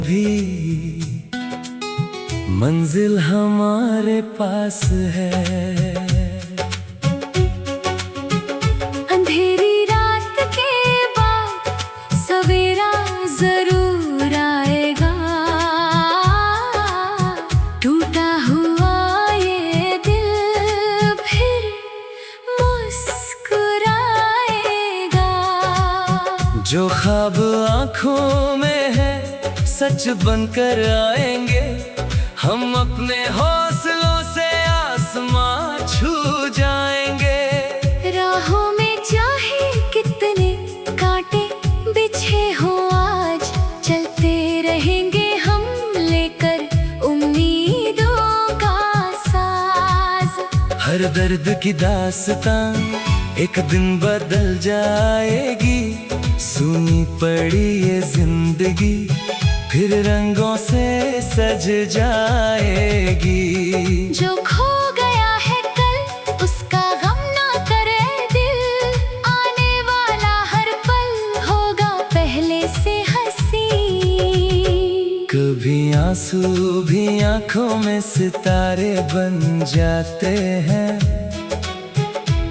भी मंजिल हमारे पास है। अंधेरी रात के बाद सवेरा जरूर आएगा। टूटा हुआ ये दिल फिर मुस्कुराएगा। जो ख्वाब आँखों में है सच बनकर आएंगे। हम अपने हौसलों से आसमां छू जाएंगे। राहों में चाहे कितने कांटे बिछे हों आज चलते रहेंगे हम लेकर उम्मीदों का साज। हर दर्द की दास्तां एक दिन बदल जाएगी। सूनी पड़ी ये जिंदगी फिर रंगों से सज जाएगी। जो खो गया है कल उसका गम ना करे दिल। आने वाला हर पल होगा पहले से हंसी। कभी आंसू भी आंखों में सितारे बन जाते हैं।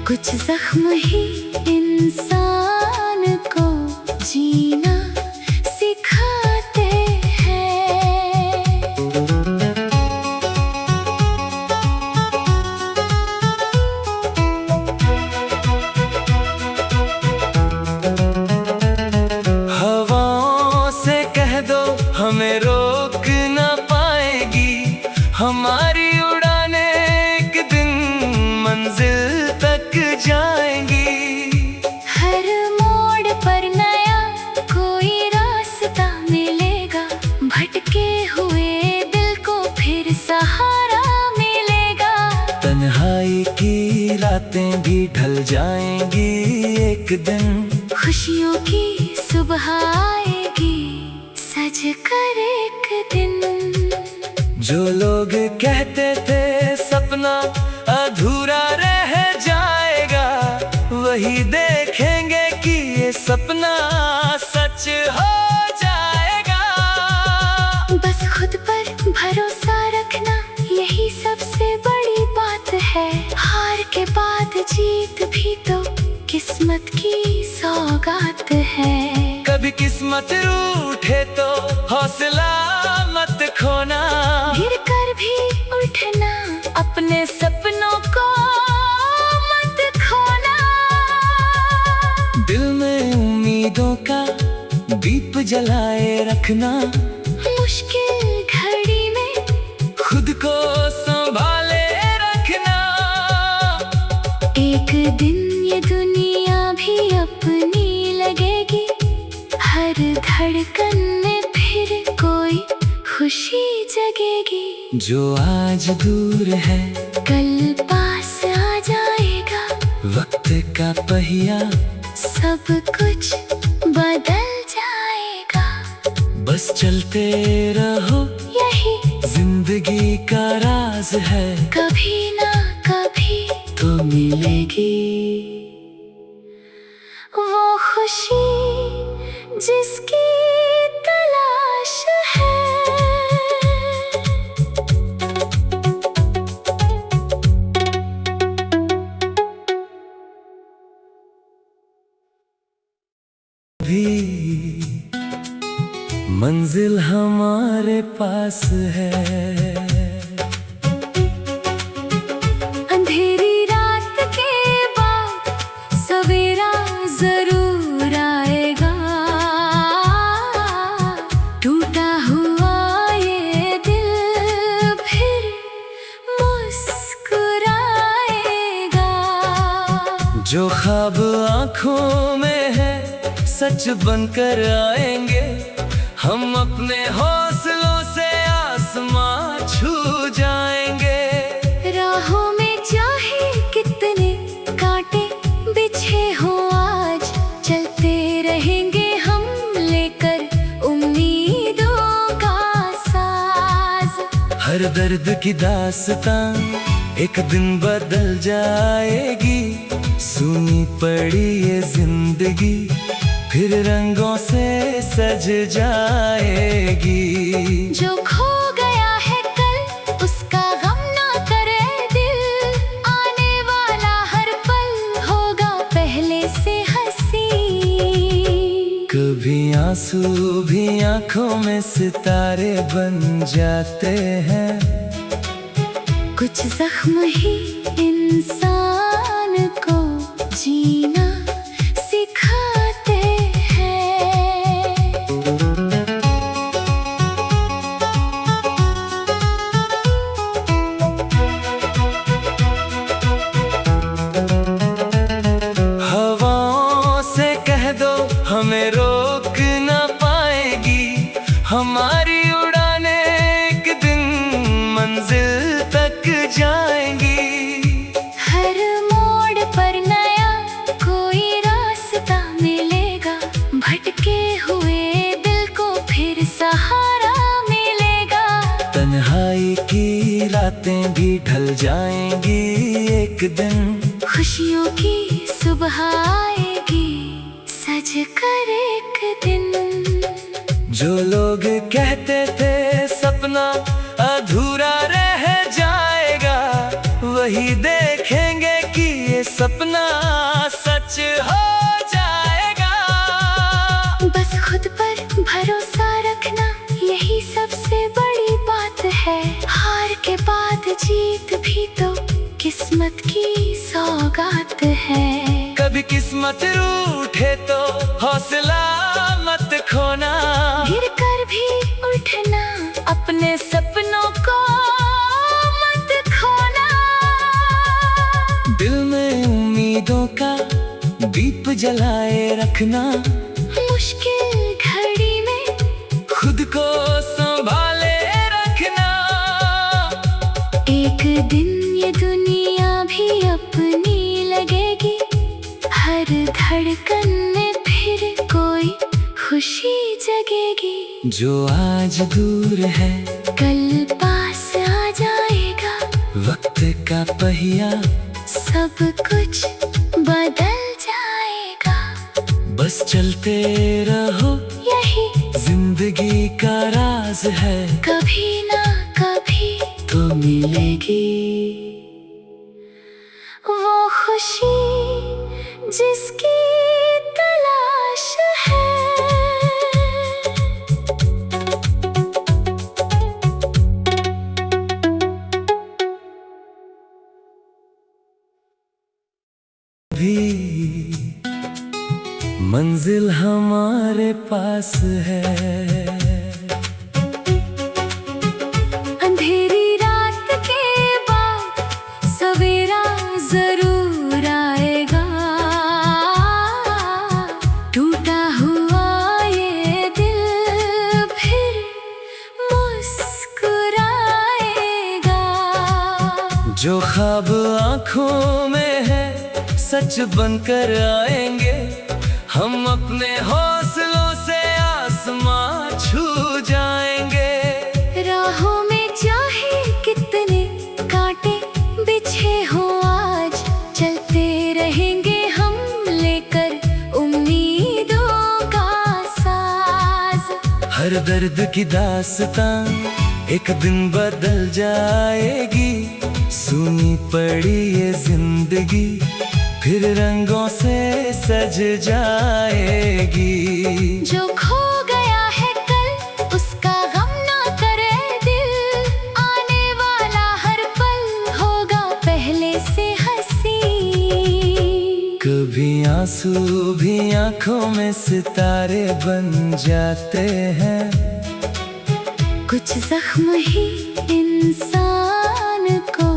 कुछ जख्म ही इंसान को जीना सिखाते हैं। हवाओं से कह दो हमें रोक ना पाएगी। हमारी उड़ाने एक दिन मंजिल तक जाएंगी। हर मोड़ पर नया कोई रास्ता मिलेगा। भटके हुए दिल को फिर सहारा मिलेगा। तन्हाई की रातें भी ढल जाएंगी एक दिन। खुशियों की सुबह आएगी सज कर एक दिन। जो लोग कहते थे सपना अधूरा रह जाएगा वही देखेंगे कि ये सपना सच हो जाएगा। बस खुद पर भरोसा रखना यही सबसे बड़ी बात है। हार के बाद जीत भी तो किस्मत की सौगात है। कभी किस्मत रूठे तो हौसला मत खोना। गिर कर भी उठना अपने सपनों को मत खोना। दिल में उम्मीदों का दीप जलाए रखना। मुश्किल घड़ी में खुद को संभाले रखना। एक दिन ये दुनिया भी अपनी लगेगी। हर धड़कन में फिर कोई खुशी जगेगी। जो आज दूर है कल पास आ जाएगा। वक्त का पहिया सब कुछ बदल जाएगा। बस चलते रहो यही जिंदगी का राज है। कभी ना कभी तो मिलेगी वो खुशी जिसकी तलाश है। भी मंजिल हमारे पास है। अंधेरी रात के बाद सवेरा जरूर आएगा। टूटा हुआ ये दिल फिर मुस्कुराएगा। जो ख्वाब आँखों में है सच बनकर आएंगे। हम अपने हौसलों से आसमां छू जाएंगे। राहों में चाहे कितने कांटे बिछे हों आज चलते रहेंगे हम लेकर उम्मीदों का साज। हर दर्द की दास्तां एक दिन बदल जाएगी। सूनी पड़ी ये जिंदगी फिर रंगों से सज जाएगी। जो खो गया है कल उसका गम ना करे दिल, आने वाला हर पल होगा पहले से हंसी। कभी आंसू भी आंखों में सितारे बन जाते हैं। कुछ जख्म ही इंसान को जीना सिखाते हैं। हवाओं से कह दो हमें रोक ना पाएगी, हमारी उड़ाने एक दिन मंजिल तक जाएंगी। हर मोड़ पर नया कोई रास्ता मिलेगा, भटके हुए दिल को फिर सहारा मिलेगा। तन्हाई की रातें भी ढल जाएंगी एक दिन, खुशियों की सुबह आएगी सज कर एक दिन। जो लोग कहते थे सपना अधूरा रह जाएगा, वही देखेंगे कि ये सपना सच हो जाएगा। बस खुद पर भरोसा रखना यही सबसे बड़ी बात है। हार के बाद जीत भी तो किस्मत की सौगात है। कभी किस्मत रूठे तो हौसला मत खोना, गिर कर भी उठना, अपने सपनों को मत खोना। दिल में उम्मीदों का दीप जलाए रखना, मुश्किल घड़ी में खुद को संभाले रखना। एक दिन ये दुनिया भी अपनी लगेगी, हर धड़कन में फिर कोई खुशी जगेगी। जो आज दूर है कल पास आ जाएगा, वक्त का पहिया सब कुछ बदल जाएगा। बस चलते रहो यही जिंदगी का राज है, कभी ना कभी तो मिलेगी वो खुशी जिसकी तलाश है। भी मंजिल हमारे पास है। अंधेरी रात के बाद सवेरा जरूर आएगा, टूटा हुआ ये दिल फिर मुस्कुराएगा। जो ख्वाब आँखों में है सच बनकर आएंगे, हम अपने हौसलों से आसमां छू जाएंगे। राहों में चाहे कितने कांटे बिछे हो आज, चलते रहेंगे हम लेकर उम्मीदों का साज। हर दर्द की दास्तां एक दिन बदल जाएगी, सुनी पड़ी ये जिंदगी फिर रंगों से सज जाएगी। जो खो गया है कल उसका गम ना करे दिल, आने वाला हर पल होगा पहले से हंसी। कभी आंसू भी आंखों में सितारे बन जाते हैं। कुछ जख्म ही इंसान को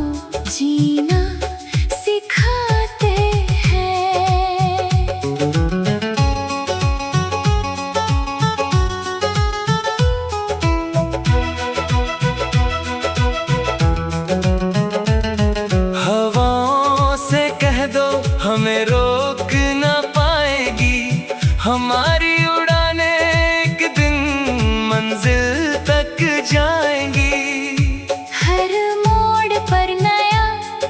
जीना सिखाते हैं। हवाओं से कह दो हमें रोक ना पाएगी, हमारी उड़ाने एक दिन मंजिल तक जाएंगी। हर मोड़ पर नया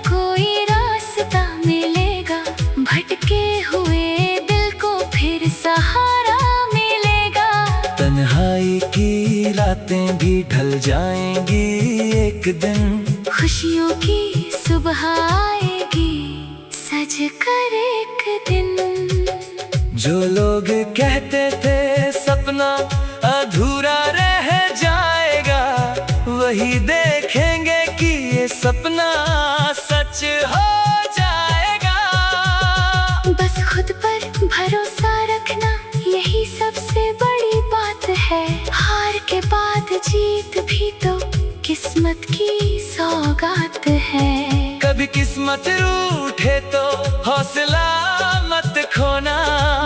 कोई भी ढल जाएंगी एक दिन। खुशियों की सुबह आएगी सज कर एक दिन। जो लोग कहते थे सपना अधूरा रह जाएगा, वही देखेंगे कि ये सपना सच हो जाएगा। बस खुद पर भरोसा रखना यही सबसे बड़ी बात है। हार के बाद जीत भी तो किस्मत की सौगात है। कभी किस्मत रूठे तो हौसला मत खोना,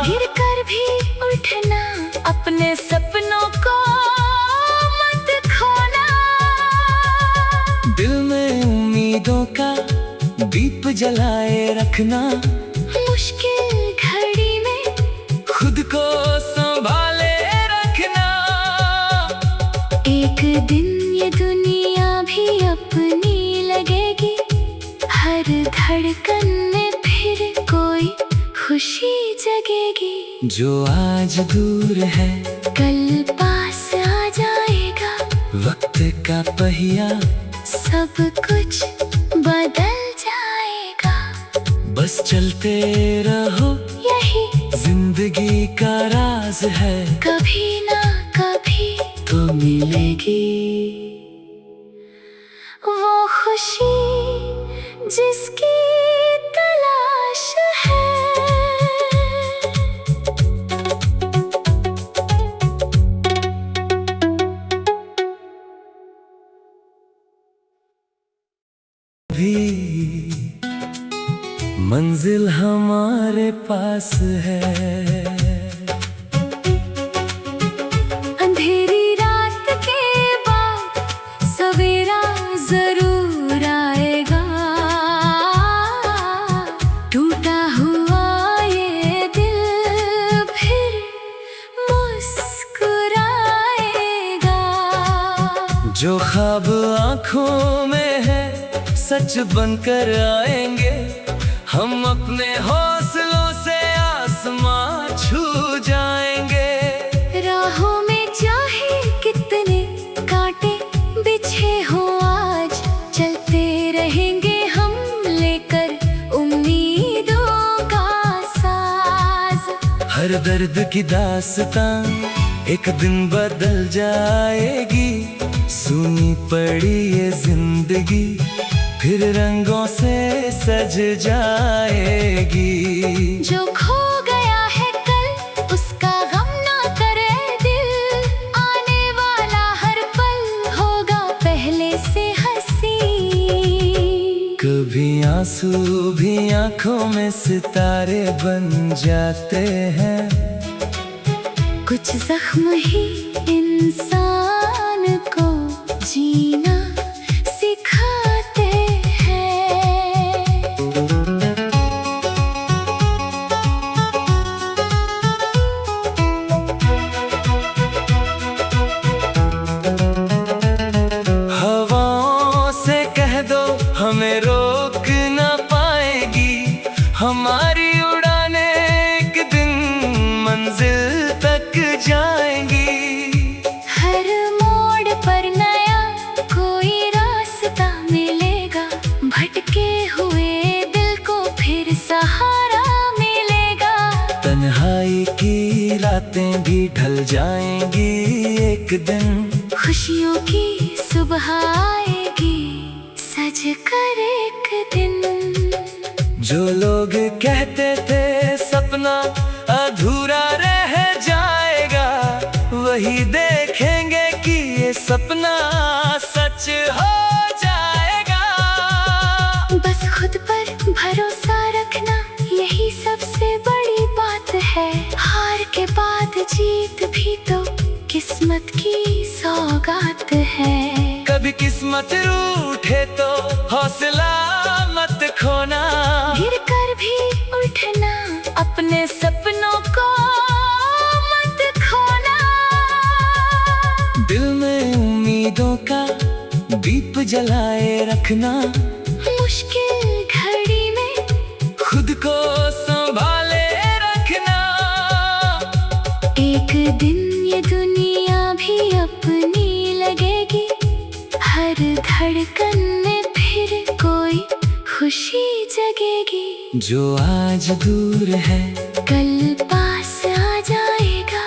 गिर कर भी उठना, अपने सपनों को मत खोना। दिल में उम्मीदों का दीप जलाए रखना, मुश्किल घड़ी में खुद को संभाले रखना। एक दिन ये दुनिया भी अपनी लगेगी, हर धड़कन में फिर कोई खुशी जगेगी। जो आज दूर है कल पास आ जाएगा, वक्त का पहिया सब कुछ बदल जाएगा। बस चलते रहो, यही जिंदगी का राज है। कभी ना कभी तो मिलेगी वो खुशी जिसकी तलाश है। भी मंजिल हमारे पास है। अंधेरी रात के बाद सवेरा जरूर आएगा। टूटा हुआ ये दिल फिर मुस्कुराएगा। जो ख्वाब आँखों में है सच बनकर आएंगे, हम अपने हौसलों से आसमां छू जाएंगे। राहों में चाहे कितने कांटे बिछे हो आज, चलते रहेंगे हम लेकर उम्मीदों का साज। हर दर्द की दास्तां एक दिन बदल जाएगी, सुनी पड़ी ये जिंदगी फिर रंगों से सज जाएगी। जो खो गया है कल उसका गम ना करे दिल, आने वाला हर पल होगा पहले से हंसी। कभी आंसू भी आंखों में सितारे बन जाते हैं। कुछ जख्म ही इंसान को जीना सिखाते हैं। हवाओं से कह दो हमें रोक ना पाएगी, हमारी उड़ाने एक दिन मंजिल तक जाएंगी। हर मोड़ पर नया कोई रास्ता मिलेगा, भटके हुए दिल को फिर सहारा मिलेगा। तन्हाई की रातें भी ढल जाएंगी एक दिन। खुशियों की सुबह आएगी सज कर एक दिन। जो लोग कहते थे सपना अधूरा रह जाएगा, वही देखेंगे कि ये सपना सच हो जाएगा। बस खुद पर भरोसा रखना यही सबसे बड़ी बात है। हार के बाद जीत भी तो किस्मत की सौगात है। कभी किस्मत रूठे तो हौसला मत खोना, गिर कर भी उठना, अपने सपनों को मत खोना। दिल में उम्मीदों का दीप जलाए रखना, मुश्किल घड़ी में खुद को संभाले रखना। एक दिन ये दुनिया भी अपनी लगे धड़कन में फिर कोई खुशी जगेगी। जो आज दूर है कल पास आ जाएगा।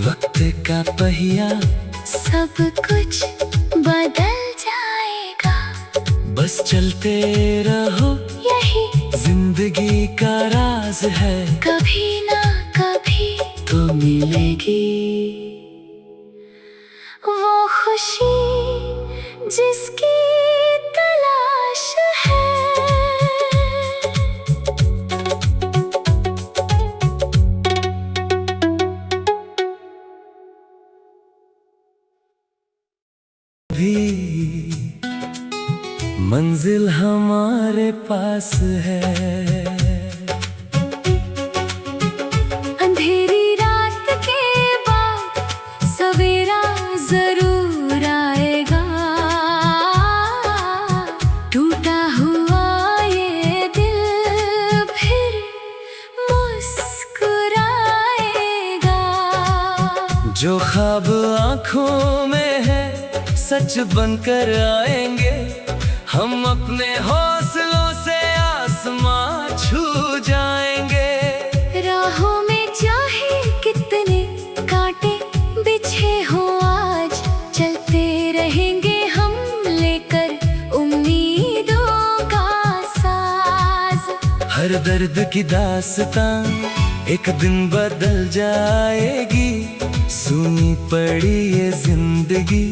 वक्त का पहिया सब कुछ बदल जाएगा। बस चलते रहो, यही जिंदगी का राज है। कभी ना कभी तो मिलेगी वो खुशी जिसकी तलाश है। भी मंजिल हमारे पास है। अंधेरी रात के बाद सवेरा जरूर आएगा। टूटा हुआ ये दिल फिर मुस्कुराएगा। जो ख्वाब आँखों में है सच बनकर आएंगे। हम अपने हौसलों से आसमां छू जाएंगे। राहों में चाहे कितने कांटे बिछे हो आज चलते रहेंगे हम लेकर उम्मीदों का साज। हर दर्द की दास्तां एक दिन बदल जाएगी। सुनी पड़ी ये जिंदगी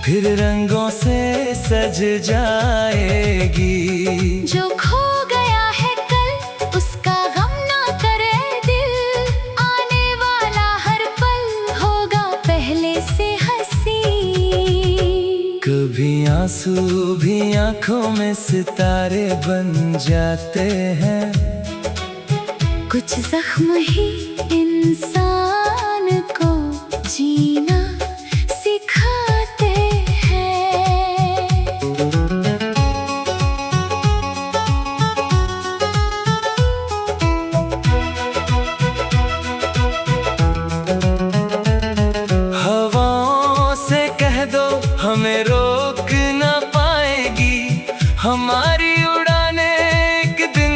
फिर रंगों से सज जाएगी। जो खो गया है कल उसका गम ना करे दिल। आने वाला हर पल होगा पहले से हंसी। कभी आंसू भी आंखों में सितारे बन जाते हैं। कुछ जख्म ही इंसान को जीना सिखाते हैं। हवाओं से कह दो हमें रोक ना पाएगी। हमारी उड़ानें एक दिन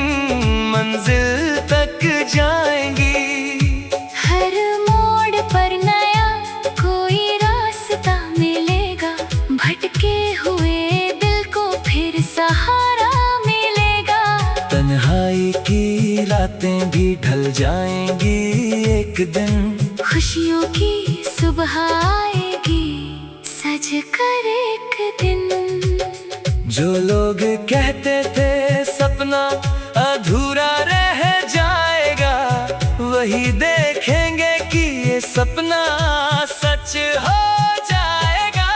मंजिल तक जाएंगी। हर मोड़ पर नया कोई रास्ता मिलेगा। भटके हुए दिल को फिर सहारा मिलेगा। तन्हाई की रातें भी ढल जाएंगी एक दिन। खुशियों की सुबह आएगी सज कर एक दिन। जो लोग कहते थे सपना अधूरा रह जाएगा, वही देखेंगे कि ये सपना सच हो जाएगा।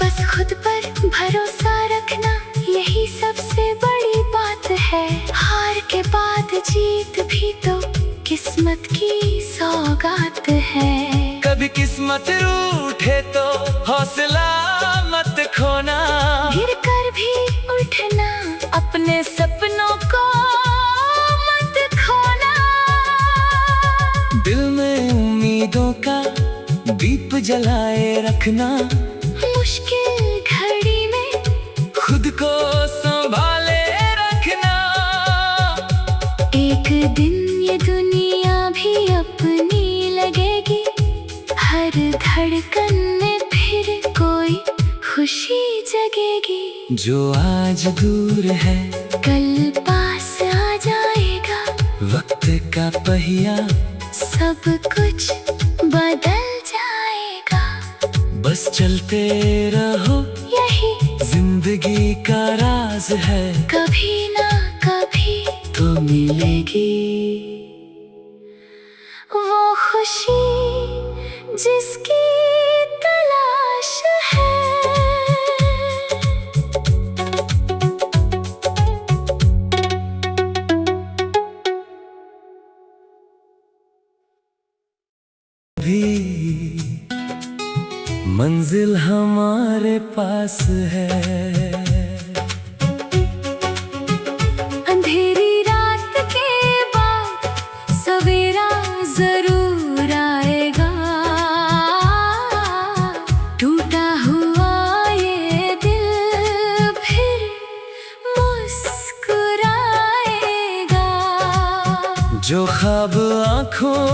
बस खुद पर भरोसा रखना यही सबसे बड़ी बात है। हार के बाद जीत भी तो किस्मत की सौगात है। कभी किस्मत रूठे तो हौसला मत खोना। गिर कर भी उठना अपने सपनों को मत खोना। दिल में उम्मीदों का दीप जलाए रखना। मुश्किल घड़ी में खुद को संभाले रखना। एक दिन ये दुनिया भी अपनी लगेगी। हर धड़कन में फिर कोई खुशी जगेगी। जो आज दूर है कल पास आ जाएगा। वक्त का पहिया सब कुछ बदल जाएगा। बस चलते रहो, यही जिंदगी का राज है। कभी ना कभी तो मिलेगी वो खुशी जिसकी तलाश है। भी मंजिल हमारे पास है। अंधेरी रात के बाद सवेरा जरूर आएगा। टूटा हुआ ये दिल जो ख्वाब आंखों